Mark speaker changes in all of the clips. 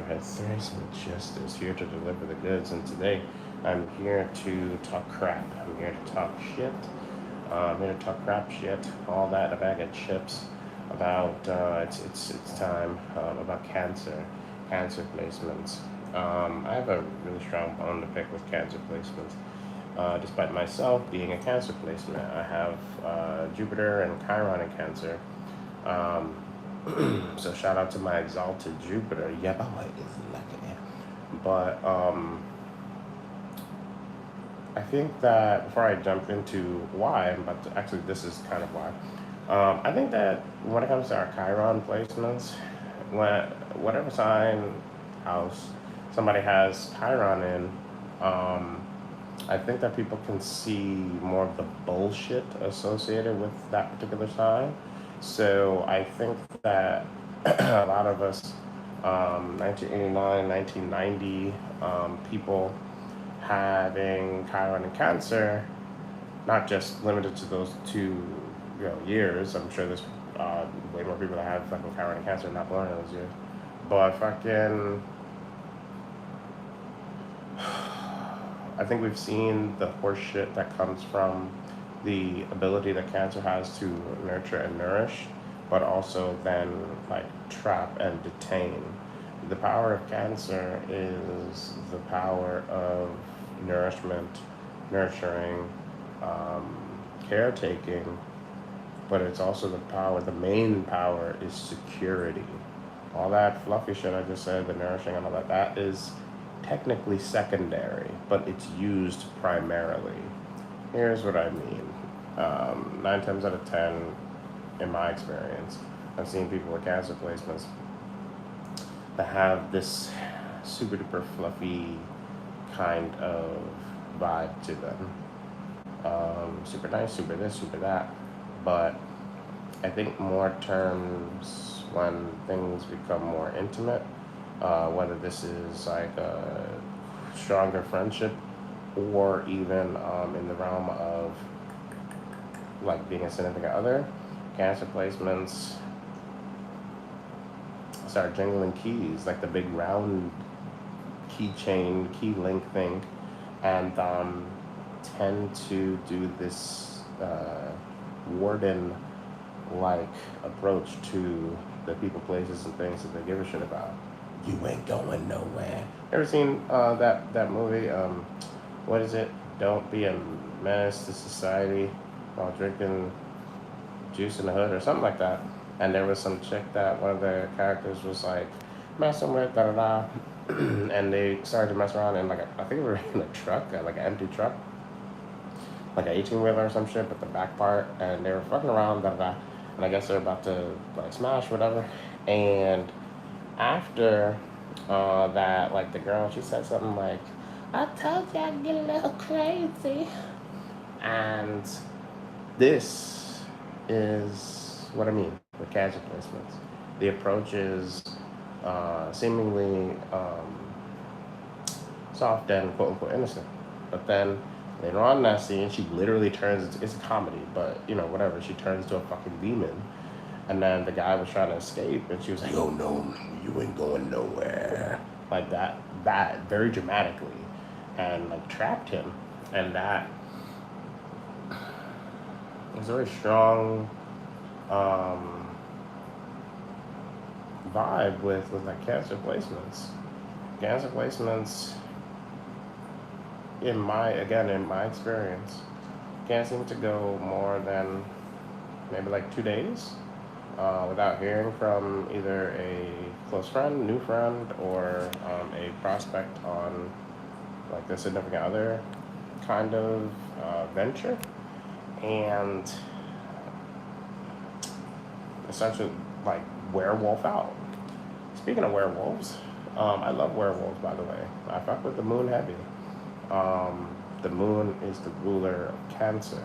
Speaker 1: His Thrice Justice, here to deliver the goods, and today I'm here to talk crap. I'm here to talk shit. I'm here to talk crap shit, all that in a bag of chips about it's time about cancer placements. I have a really strong bone to pick with cancer placements. Despite myself being a cancer placement, I have Jupiter and Chiron in Cancer. Um, so shout out to my exalted Jupiter. Yeah, boy, is lucky. But I think that before I jump into why I'm about to, actually, this is kind of why. I think that when it comes to our Chiron placements, when whatever sign house somebody has Chiron in, um, I think that people can see more of the bullshit associated with that particular sign. So I think that a lot of us, 1989, 1990, people having Chiron and Cancer, not just limited to those two, years. I'm sure there's way more people that have fucking Chiron and Cancer not born in those years. But fucking, I think we've seen the horse shit that comes from the ability that Cancer has to nurture and nourish, but also then like trap and detain. The power of Cancer is the power of nourishment, nurturing, um, caretaking, but it's also the power, the main power is security. All that fluffy shit I just said, the nourishing and all that, that is technically secondary, but it's used primarily. Here's what I mean. 9 times out of 10, in my experience, I've seen people with cancer placements that have this super duper fluffy kind of vibe to them. Super nice, super this, super that. But I think more terms when things become more intimate, whether this is like a stronger friendship or even in the realm of like being a significant other, cancer placements start jingling keys, like the big round keychain, key link thing, and tend to do this warden like approach to the people, places, and things that they give a shit about. You ain't going nowhere. Ever seen that movie? What is it? Don't be a menace to society while drinking juice in the hood or something like that. And there was some chick that one of the characters was like messing with, da da da, and they started to mess around in like I think we were in a truck, like an empty truck, like an 18-wheeler or some shit, but the back part, and they were fucking around, da da da, and I guess they're about to like smash whatever, and after that, like the girl, she said something like, "I told you I'd get a little crazy," and this is what I mean with cancer placements. The approach is seemingly soft and quote unquote innocent, but then later on in that scene, she literally turns. It's a comedy, but whatever. She turns to a fucking demon, and then the guy was trying to escape, and she was like, "Oh no, you ain't going nowhere," like that very dramatically, and like trapped him, and that was a very strong um, vibe with like cancer placements. Cancer placements, in my experience, can't seem to go more than maybe like 2 days without hearing from either a close friend, new friend, or a prospect on like the significant other kind of venture, and essentially like werewolf out. Speaking of werewolves, I love werewolves, by the way. I fuck with the moon heavy. The moon is the ruler of Cancer.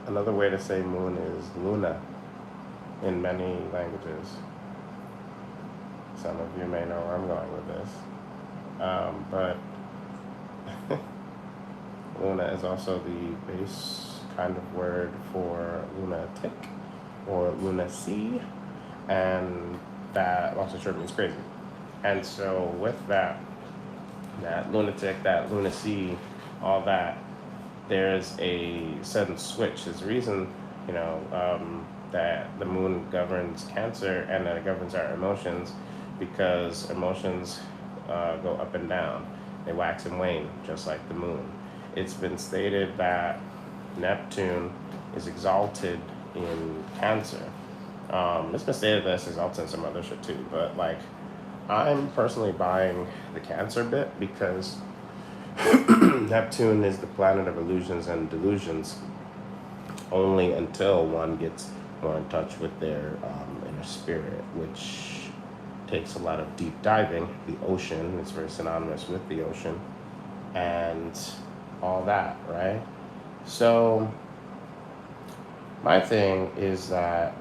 Speaker 1: Another way to say moon is Luna in many languages. Some of you may know where I'm going with this. But Luna is also the base kind of word for lunatic or lunacy, and that long story short means crazy. And so with that lunatic, that lunacy, all that, there's a sudden switch. There's a reason, that the moon governs Cancer and that it governs our emotions, because emotions go up and down. They wax and wane, just like the moon. It's been stated that Neptune is exalted in Cancer. It's been stated that it's exalted in some other shit too, but like, I'm personally buying the Cancer bit because Neptune is the planet of illusions and delusions only until one gets more in touch with their inner spirit, which takes a lot of deep diving. The ocean is very synonymous with the ocean and all that, right? So my thing is that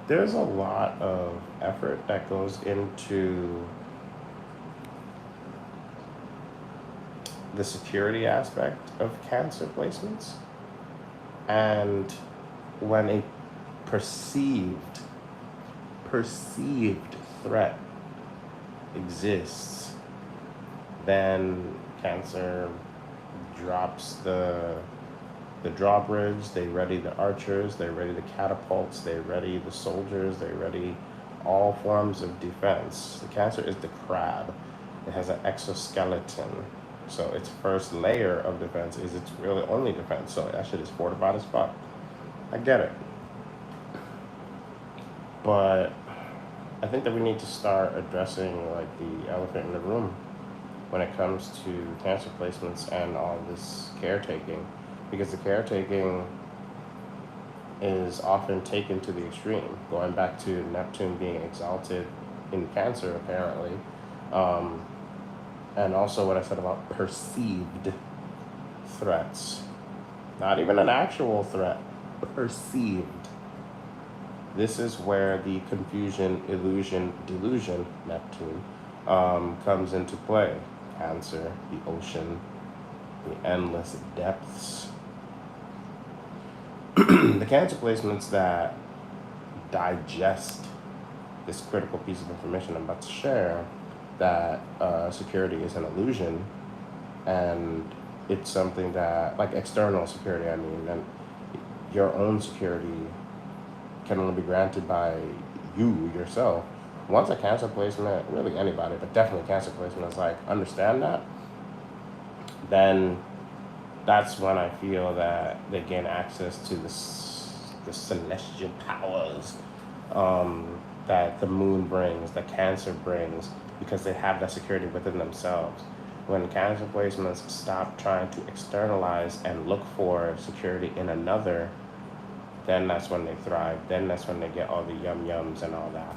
Speaker 1: there's a lot of effort that goes into the security aspect of Cancer placements. And when a perceived threat exists, then Cancer drops the drawbridge, they ready the archers, they ready the catapults, they ready the soldiers, they ready all forms of defense. The Cancer is the crab. It has an exoskeleton. So its first layer of defense is its really only defense. So that shit is fortified as fuck. I get it. But I think that we need to start addressing like the elephant in the room when it comes to Cancer placements and all this caretaking. Because the caretaking is often taken to the extreme, going back to Neptune being exalted in Cancer, apparently. And also what I said about perceived threats. Not even an actual threat, perceived. This is where the confusion, illusion, delusion, Neptune, comes into play. Cancer, the ocean, the endless depths. The Cancer placements that digest this critical piece of information I'm about to share, that security is an illusion, and it's something that, like external security, I mean, and your own security can only be granted by you, yourself. Once a Cancer placement, really anybody, but definitely Cancer placement is like, understand that, then that's when I feel that they gain access to the celestial powers that the moon brings, that Cancer brings, because they have that security within themselves. When Cancer placements stop trying to externalize and look for security in another, then that's when they thrive. Then that's when they get all the yums and all that.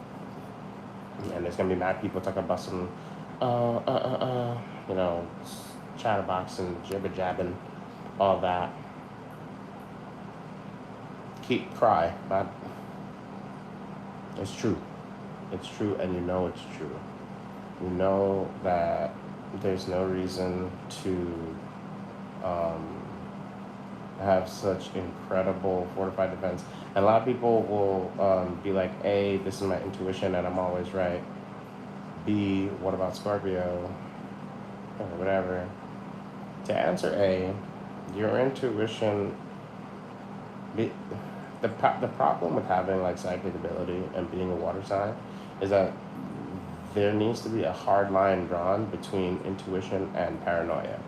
Speaker 1: And there's gonna be mad people talking about some, chatterbox and jibber jabbing, all that. Cry, but it's true. It's true, and you know it's true. You know that there's no reason to have such incredible fortified defense. And a lot of people will be like, A, this is my intuition and I'm always right. B, what about Scorpio? Or whatever. To answer A, your intuition, the problem with having like psychic ability and being a water sign is that there needs to be a hard line drawn between intuition and paranoia.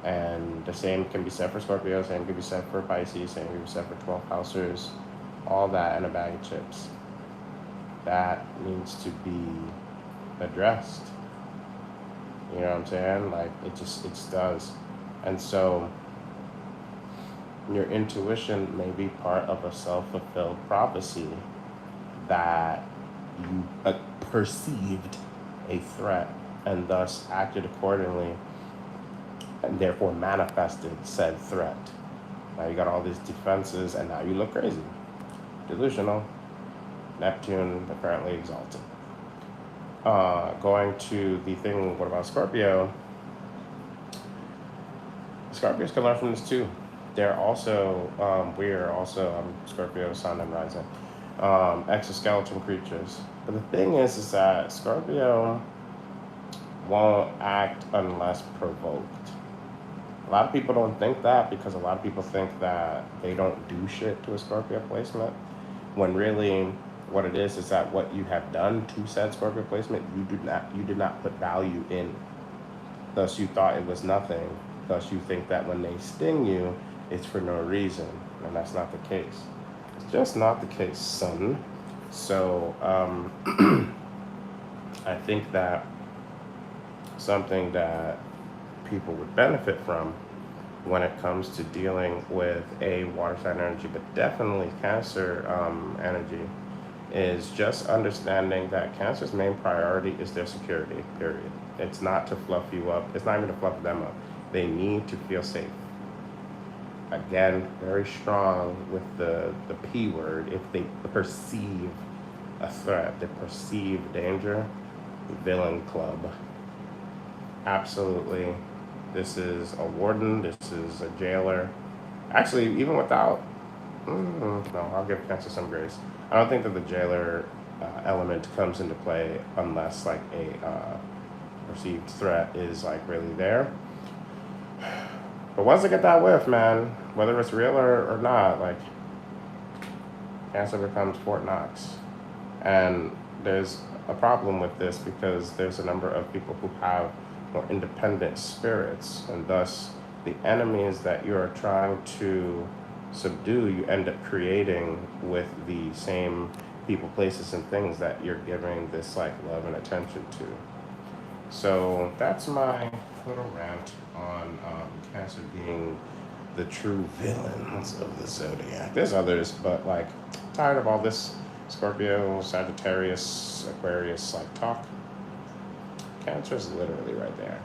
Speaker 1: And the same can be said for Scorpio, same can be said for Pisces, same can be said for 12 housers, all that in a bag of chips. That needs to be addressed. You know what I'm saying? Like, it does. And so your intuition may be part of a self-fulfilled prophecy that you perceived a threat and thus acted accordingly and therefore manifested said threat. Now you got all these defenses and now you look crazy. Delusional. Neptune apparently exalted. Going to the thing, what about Scorpio? Scorpios can learn from this too. They're also, we are also Scorpio Sun and Rising, exoskeleton creatures. But the thing is that Scorpio won't act unless provoked. A lot of people don't think that because a lot of people think that they don't do shit to a Scorpio placement. When really, what it is that what you have done to said Scorpio placement, you did not put value in. Thus, you thought it was nothing. Thus, you think that when they sting you, it's for no reason, and that's not the case. It's just not the case, son. So, I think that something that people would benefit from when it comes to dealing with a water sign energy, but definitely Cancer energy, is just understanding that Cancer's main priority is their security, period. It's not to fluff you up. It's not even to fluff them up. They need to feel safe. Again, very strong with the P word. If they perceive a threat, they perceive danger, villain club. Absolutely. This is a warden. This is a jailer. Actually, even without, no, I'll give Cancer some grace. I don't think that the jailer element comes into play unless like a perceived threat is like really there. But once they get that whiff, man, whether it's real or not, like Cancer becomes Fort Knox. And there's a problem with this because there's a number of people who have more independent spirits, and thus the enemies that you are trying to subdue, you end up creating with the same people, places, and things that you're giving this like love and attention to. So that's my little rant on Cancer being the true villains of the zodiac. There's others, but like tired of all this Scorpio, Sagittarius, Aquarius like talk. Cancer is literally right there.